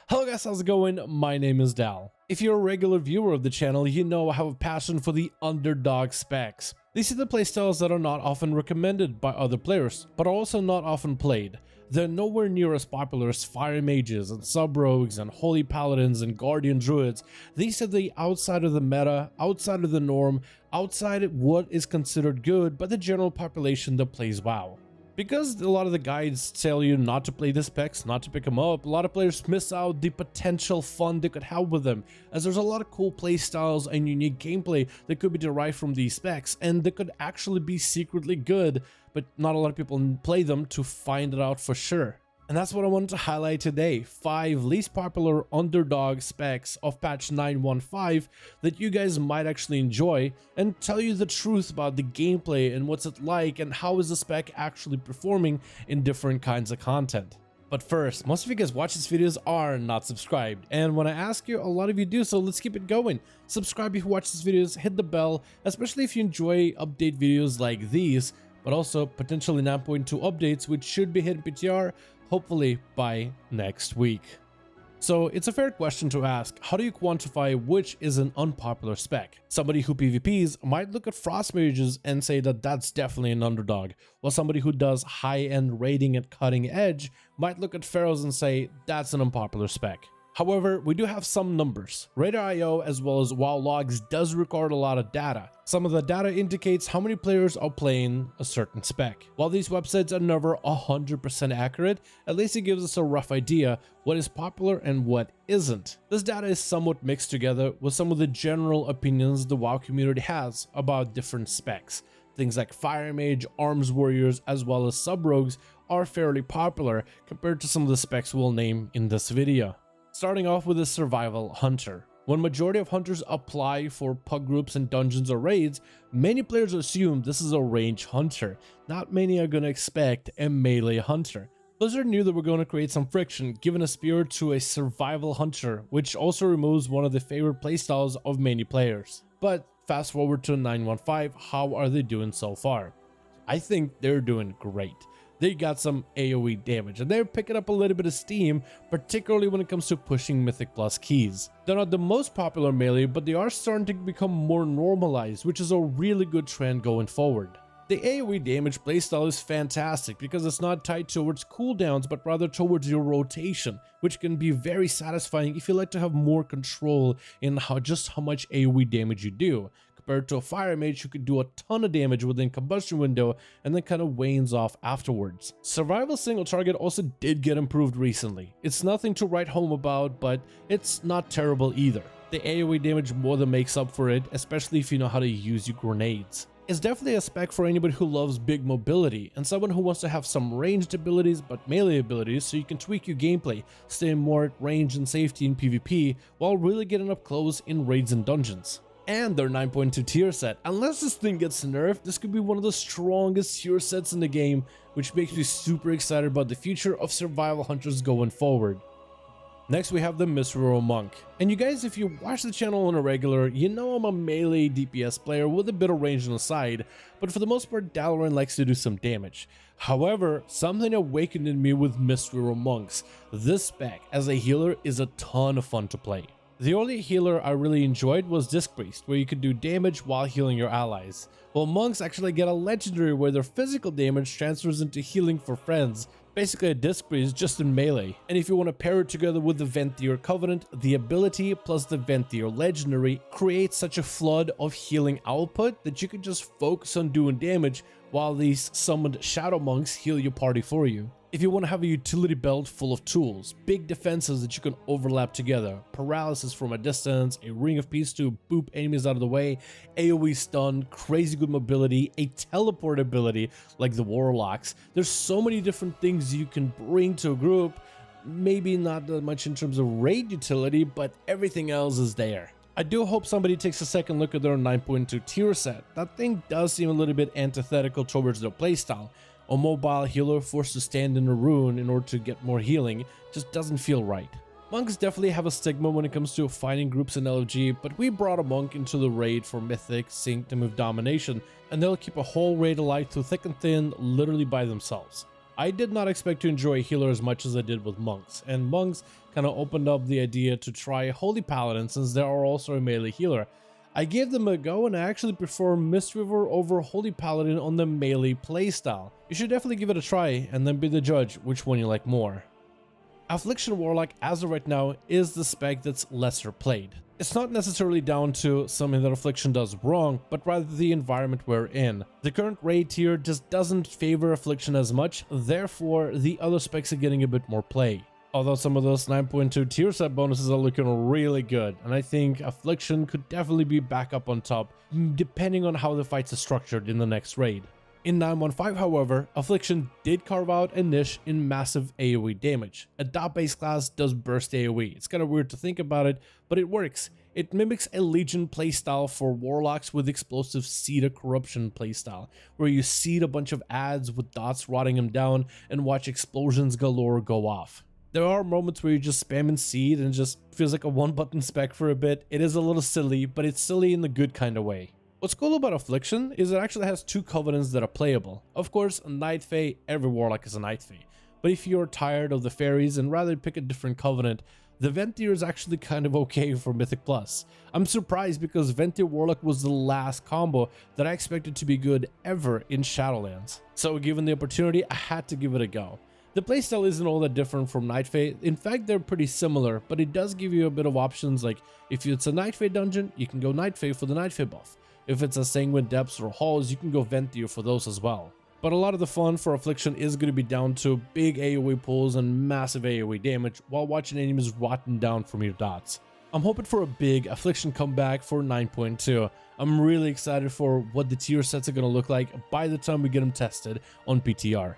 Hello guys, how's it going? My name is Dal. If you're a regular viewer of the channel, you know I have a passion for the underdog specs. These are the playstyles that are not often recommended by other players, but are also not often played. They're nowhere near as popular as Fire Mages and Sub-Rogues and Holy Paladins and Guardian Druids. These are the outside of the meta, outside of the norm, outside of what is considered good by the general population that plays WoW. Because a lot of the guides tell you not to play the specs, not to pick them up, a lot of players miss out the potential fun they could have with them, as there's a lot of cool playstyles and unique gameplay that could be derived from these specs, and they could actually be secretly good, but not a lot of people play them to find it out for sure. And that's what I wanted to highlight today, 5 least popular underdog specs of patch 9.15 that you guys might actually enjoy, and tell you the truth about the gameplay and what's it like and how is the spec actually performing in different kinds of content. But first, most of you guys watch these videos are not subscribed, and when I ask you, a lot of you do, so let's keep it going. Subscribe if you watch these videos, hit the bell, especially if you enjoy update videos like these, but also potentially 9.2 updates which should be hitting PTR hopefully by next week. So it's a fair question to ask, how do you quantify which is an unpopular spec? Somebody who PvPs might look at Frost Mages and say that that's definitely an underdog, while somebody who does high-end raiding and cutting edge might look at Pharaohs and say that's an unpopular spec. However, we do have some numbers. Radar.io as well as WoW Logs does record a lot of data. Some of the data indicates how many players are playing a certain spec. While these websites are never 100% accurate, at least it gives us a rough idea what is popular and what isn't. This data is somewhat mixed together with some of the general opinions the WoW community has about different specs. Things like Fire Mage, Arms Warriors, as well as Sub-Rogues are fairly popular compared to some of the specs we'll name in this video. Starting off with a Survival Hunter. When majority of hunters apply for pug groups and dungeons or raids, many players assume this is a range hunter. Not many are going to expect a melee hunter. Blizzard knew that we're going to create some friction, giving a spear to a Survival Hunter, which also removes one of the favorite playstyles of many players. But fast forward to 9.15, how are they doing so far? I think they're doing great. They got some AoE damage, and they're picking up a little bit of steam, particularly when it comes to pushing Mythic Plus keys. They're not the most popular melee, but they are starting to become more normalized, which is a really good trend going forward. The AoE damage playstyle is fantastic because it's not tied towards cooldowns, but rather towards your rotation, which can be very satisfying if you like to have more control in how much AoE damage you do. Compared to a Fire Mage who could do a ton of damage within combustion window and then kind of wanes off afterwards. Survival single target also did get improved recently. It's nothing to write home about, but it's not terrible either. The AoE damage more than makes up for it, especially if you know how to use your grenades. It's definitely a spec for anybody who loves big mobility and someone who wants to have some ranged abilities but melee abilities so you can tweak your gameplay, stay more at range and safety in PvP while really getting up close in raids and dungeons. And their 9.2 tier set. Unless this thing gets nerfed, this could be one of the strongest tier sets in the game, which makes me super excited about the future of survival hunters going forward. Next we have the Mystical Monk. And you guys, if you watch the channel on a regular, you know I'm a melee DPS player with a bit of range on the side, but for the most part Dalaran likes to do some damage. However, something awakened in me with Mystical Monks. This spec as a healer is a ton of fun to play. The only healer I really enjoyed was Disc Priest, where you could do damage while healing your allies. While monks actually get a legendary where their physical damage transfers into healing for friends, basically a Disc Priest just in melee. And if you want to pair it together with the Venthyr Covenant, the ability plus the Venthyr legendary creates such a flood of healing output that you can just focus on doing damage while these summoned Shadow Monks heal your party for you. If you want to have a utility belt full of tools, big defenses that you can overlap together, paralysis from a distance, a ring of peace to boop enemies out of the way, AoE stun, crazy good mobility, a teleport ability like the Warlocks, there's so many different things you can bring to a group, maybe not that much in terms of raid utility, but everything else is there. I do hope somebody takes a second look at their 9.2 tier set. That thing does seem a little bit antithetical towards their playstyle. A mobile healer forced to stand in a rune in order to get more healing just doesn't feel right. Monks definitely have a stigma when it comes to fighting groups in LFG, but we brought a monk into the raid for Mythic, Synced, and with Domination, and they'll keep a whole raid alive through thick and thin, literally by themselves. I did not expect to enjoy healer as much as I did with monks, and monks kind of opened up the idea to try holy paladin since they are also a melee healer. I gave them a go and I actually prefer Mistweaver over holy paladin on the melee playstyle. You should definitely give it a try and then be the judge which one you like more. Affliction Warlock as of right now is the spec that's lesser played. It's not necessarily down to something that Affliction does wrong, but rather the environment we're in. The current raid tier just doesn't favor Affliction as much, therefore the other specs are getting a bit more play. Although some of those 9.2 tier set bonuses are looking really good, and I think Affliction could definitely be back up on top, depending on how the fights are structured in the next raid. In 9.15, however, Affliction did carve out a niche in massive AoE damage. A dot-based class does burst AoE. It's kind of weird to think about it, but it works. It mimics a Legion playstyle for Warlocks with explosive Seed of Corruption playstyle, where you seed a bunch of adds with dots rotting them down and watch explosions galore go off. There are moments where you just spam and seed and it just feels like a one-button spec for a bit. It is a little silly, but it's silly in the good kind of way. What's cool about Affliction is it actually has two covenants that are playable. Of course, a Night Fae, every Warlock is a Night Fae. But if you're tired of the fairies and rather pick a different covenant, the Ventier is actually kind of okay for Mythic Plus. I'm surprised because Ventier Warlock was the last combo that I expected to be good ever in Shadowlands. So given the opportunity, I had to give it a go. The playstyle isn't all that different from Night Fae. In fact, they're pretty similar, but it does give you a bit of options. Like if it's a Night Fae dungeon, you can go Night Fae for the Night Fae buff. If it's a Sanguine Depths or Halls, you can go Ventier for those as well. But a lot of the fun for Affliction is going to be down to big AoE pulls and massive AoE damage while watching enemies rotten down from your dots. I'm hoping for a big Affliction comeback for 9.2. I'm really excited for what the tier sets are going to look like by the time we get them tested on PTR.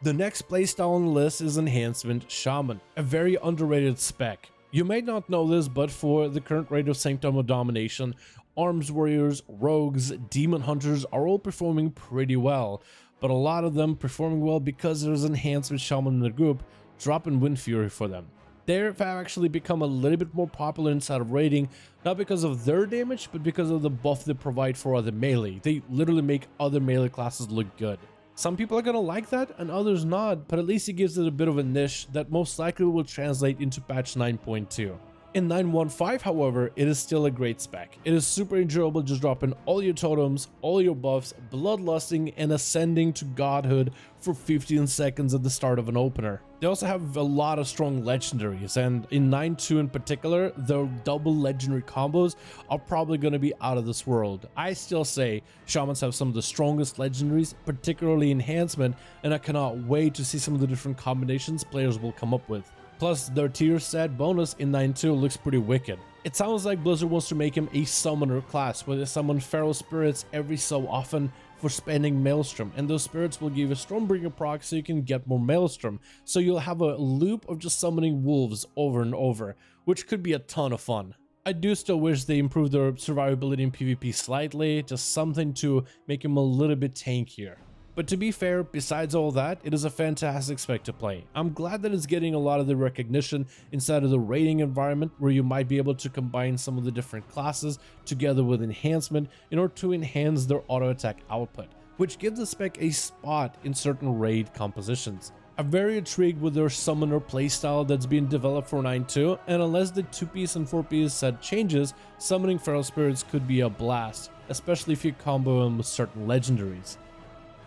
The next playstyle on the list is Enhancement Shaman, a very underrated spec. You may not know this, but for the current rate of Sanctum of Domination, Arms Warriors, Rogues, Demon Hunters are all performing pretty well, but a lot of them performing well because there's Enhancement Shaman in the group, dropping Wind Fury for them. They have actually become a little bit more popular inside of raiding, not because of their damage, but because of the buff they provide for other melee. They literally make other melee classes look good. Some people are gonna like that and others not, but at least it gives it a bit of a niche that most likely will translate into patch 9.2. In 9.15, however, it is still a great spec. It is super enjoyable just dropping all your totems, all your buffs, bloodlusting, and ascending to godhood for 15 seconds at the start of an opener. They also have a lot of strong legendaries, and in 9.2 in particular, the double legendary combos are probably going to be out of this world. I still say Shamans have some of the strongest legendaries, particularly Enhancement, and I cannot wait to see some of the different combinations players will come up with. Plus, their tier set bonus in 9.2 looks pretty wicked. It sounds like Blizzard wants to make him a summoner class, where they summon feral spirits every so often for spending Maelstrom, and those spirits will give you Stormbringer proc so you can get more Maelstrom, so you'll have a loop of just summoning wolves over and over, which could be a ton of fun. I do still wish they improved their survivability in PvP slightly, just something to make him a little bit tankier. But to be fair, besides all that, it is a fantastic spec to play. I'm glad that it's getting a lot of the recognition inside of the raiding environment, where you might be able to combine some of the different classes together with enhancement in order to enhance their auto attack output, which gives the spec a spot in certain raid compositions. I'm very intrigued with their summoner playstyle that's being developed for 9.2, and unless the 2-piece and 4-piece set changes, summoning feral spirits could be a blast, especially if you combo them with certain legendaries.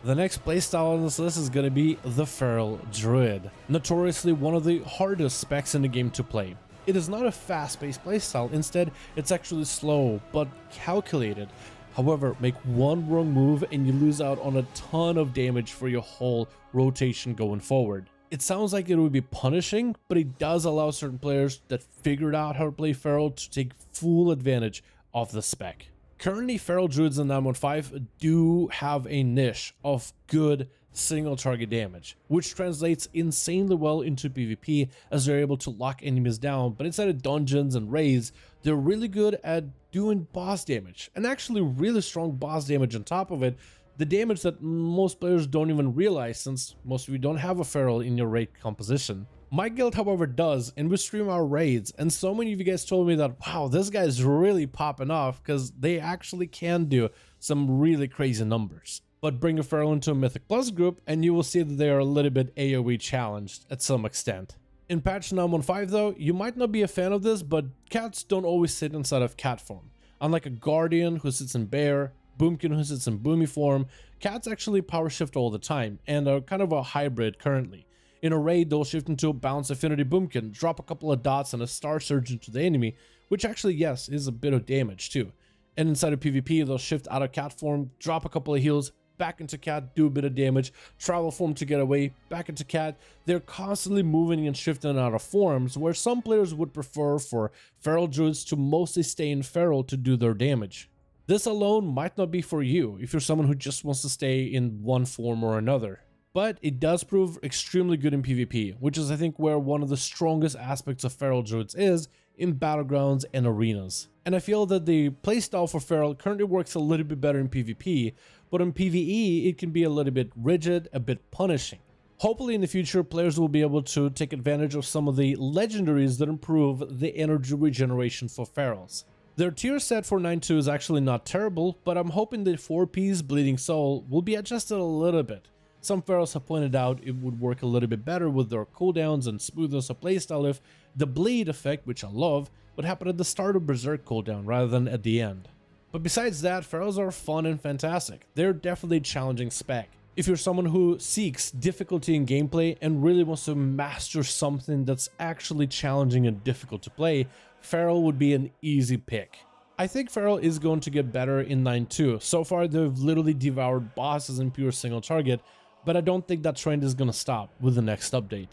The next playstyle on this list is going to be the Feral Druid, notoriously one of the hardest specs in the game to play. It is not a fast-paced playstyle, instead it's actually slow but calculated. However, make one wrong move and you lose out on a ton of damage for your whole rotation going forward. It sounds like it would be punishing, but it does allow certain players that figured out how to play Feral to take full advantage of the spec. Currently, Feral Druids in 9.15 do have a niche of good single target damage, which translates insanely well into PvP as they're able to lock enemies down, but inside of dungeons and raids, they're really good at doing boss damage, and actually really strong boss damage on top of it, the damage that most players don't even realize since most of you don't have a Feral in your raid composition. My guild, however, does, and we stream our raids, and so many of you guys told me that, wow, this guy's really popping off because they actually can do some really crazy numbers. but bring a feral into a Mythic Plus group and you will see that they are a little bit AoE challenged at some extent. In patch 9.15 though, you might not be a fan of this, but cats don't always sit inside of cat form. Unlike a Guardian who sits in bear, Boomkin who sits in boomy form, cats actually power shift all the time and are kind of a hybrid currently. In a raid, they'll shift into a Bounce Affinity Boomkin, drop a couple of dots and a Star Surge into the enemy, which actually, yes, is a bit of damage too. And inside of PvP, they'll shift out of cat form, drop a couple of heals, back into cat, do a bit of damage, travel form to get away, back into cat. They're constantly moving and shifting out of forms, where some players would prefer for feral druids to mostly stay in feral to do their damage. This alone might not be for you if you're someone who just wants to stay in one form or another. But it does prove extremely good in PvP, which is I think where one of the strongest aspects of feral druids is in battlegrounds and arenas. And I feel that the playstyle for feral currently works a little bit better in PvP, but in PvE it can be a little bit rigid, a bit punishing. Hopefully in the future players will be able to take advantage of some of the legendaries that improve the energy regeneration for ferals. Their tier set for 9.2 is actually not terrible, but I'm hoping the 4-piece Bleeding Soul will be adjusted a little bit. Some ferals have pointed out it would work a little bit better with their cooldowns and smoothness of playstyle if the bleed effect, which I love, would happen at the start of Berserk cooldown rather than at the end. But besides that, ferals are fun and fantastic. They're definitely a challenging spec. If you're someone who seeks difficulty in gameplay and really wants to master something that's actually challenging and difficult to play, feral would be an easy pick. I think feral is going to get better in 9.2. So far they've literally devoured bosses in pure single target, but I don't think that trend is going to stop with the next update.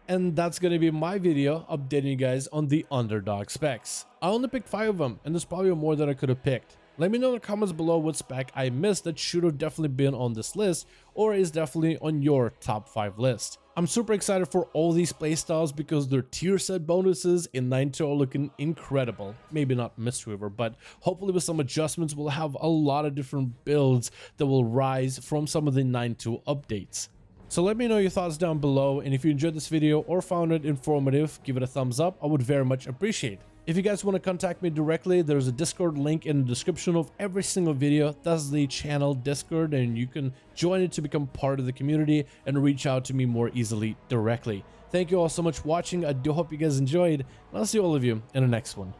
And that's going to be my video updating you guys on the underdog specs. I only picked 5 of them, and there's probably more that I could have picked. Let me know in the comments below what spec I missed that should have definitely been on this list, or is definitely on your top 5 list. I'm super excited for all these playstyles because their tier set bonuses in 9.2 are looking incredible. Maybe not Mistweaver, but hopefully with some adjustments we'll have a lot of different builds that will rise from some of the 9.2 updates. So let me know your thoughts down below, and if you enjoyed this video or found it informative, give it a thumbs up. I would very much appreciate it. If you guys want to contact me directly, there's a Discord link in the description of every single video. That's the channel Discord, and you can join it to become part of the community and reach out to me more easily directly. Thank you all so much for watching. I do hope you guys enjoyed, and I'll see all of you in the next one.